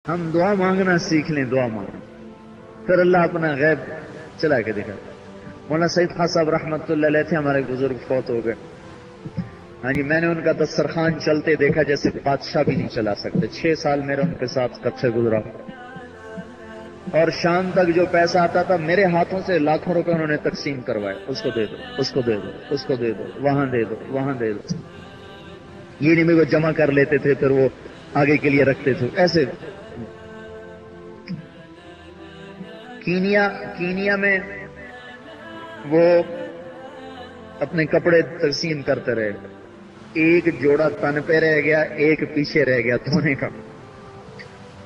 ہم دعا مانگنا سیکھ لیں، دعا مانگنا، پھر اللہ اپنا غیب چلا کے دکھا۔ مولانا سعید خان صاحب رحمت اللہ علیہ تھے، ہمارے بزرگ فوت ہو گئے۔ ہاں جی، میں نے ان کا دسترخوان چلتے دیکھا جیسے بادشاہ بھی نہیں چلا سکتے۔ 6 سال میرا ان کے ساتھ کب سے گزرا، اور شام تک جو پیسہ آتا تھا میرے ہاتھوں سے لاکھوں روپے انہوں نے تقسیم کروائے، اس کو دے دو، اس کو دے دو، اس کو دے دو، وہاں دے دو، وہاں دے دو۔ یہ نہیں، وہ جمع کر لیتے تھے پھر وہ آگے کے لیے رکھتے تھے ایسے۔ کینیا میں وہ اپنے کپڑے تقسیم کرتے رہے، ایک جوڑا تن پہ رہ گیا، ایک پیچھے رہ گیا دھونے کا۔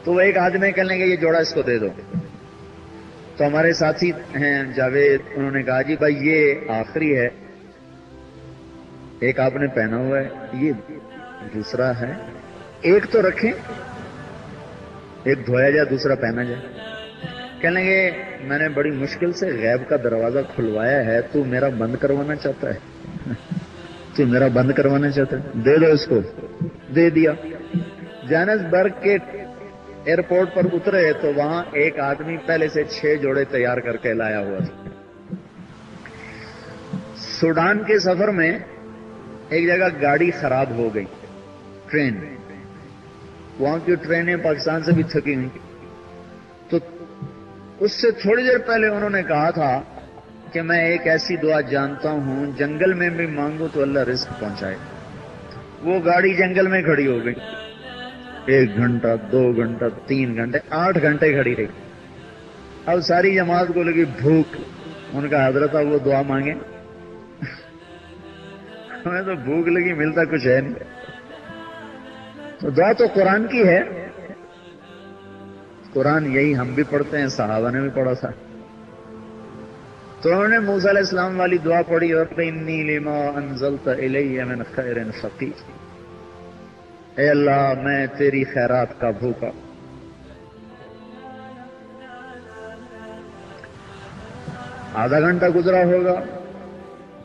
تو وہ ایک آدمی کہنے لگے یہ جوڑا اس کو دے دو۔ تو ہمارے ساتھی ہیں جاوید، انہوں نے کہا جی بھائی یہ آخری ہے، ایک آپ نے پہنا ہوا ہے، یہ دوسرا ہے، ایک تو رکھیں، ایک دھویا جائے دوسرا پہنا جائے۔ کہنے لگے میں نے بڑی مشکل سے غیب کا دروازہ کھلوایا ہے، تو میرا بند کروانا چاہتا ہے؟ تو میرا بند کروانا چاہتا ہے؟ دے دو اس کو۔ دے دیا۔ جوہانسبرگ کے ایئرپورٹ پر اترے تو وہاں ایک آدمی پہلے سے 6 جوڑے تیار کر کے لایا ہوا تھا۔ سوڈان کے سفر میں ایک جگہ گاڑی خراب ہو گئی، ٹرین، وہاں کی ٹرینیں پاکستان سے بھی تھکی ہوئی، تو اس سے تھوڑی دیر پہلے انہوں نے کہا تھا کہ میں ایک ایسی دعا جانتا ہوں جنگل میں بھی مانگو تو اللہ رزق پہنچائے۔ وہ گاڑی جنگل میں کھڑی ہو گئی، 1 گھنٹہ، 2 گھنٹہ، 3 گھنٹے، 8 گھنٹے کھڑی رہی۔ اب ساری جماعت کو لگی بھوک، ان کا حضرت اب وہ دعا مانگے، ہمیں تو بھوک لگی، ملتا کچھ ہے نہیں۔ تو دعا تو قرآن کی ہے، قرآن یہی ہم بھی پڑھتے ہیں، صحابہ نے بھی پڑھا تھا۔ تو انہوں نے موسیٰ علیہ السلام والی دعا پڑھی، اور انی لما انزلت الی من خیر فقیر، اے اللہ میں تیری خیرات کا بھوکا۔ آدھا گھنٹہ گزرا ہوگا،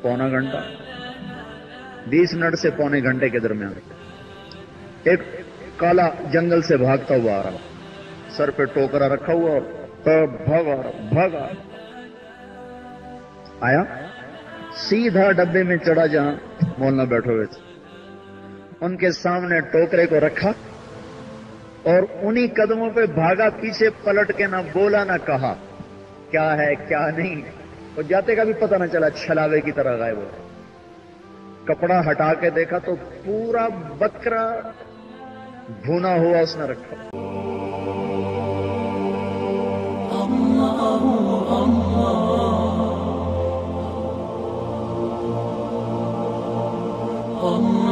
پونا گھنٹہ، 20 منٹ سے پونے گھنٹے کے درمیان ایک کالا جنگل سے بھاگتا ہوا آ رہا، سر پہ ٹوکرا رکھا ہوا، اور بھاگا آیا، سیدھا ڈبے میں چڑھا جہاں مولانا بیٹھے ہوئے تھے، ان کے سامنے ٹوکرے کو رکھا، اور انہی قدموں پہ بھاگا، پیچھے پلٹ کے نہ بولا نہ کہا کیا ہے کیا نہیں، اور جاتے کا بھی پتہ نہ چلا، چھلاوے کی طرح غائب ہو گیا۔ کپڑا ہٹا کے دیکھا تو پورا بکرا بھونا ہوا اس نے رکھا۔ اللہ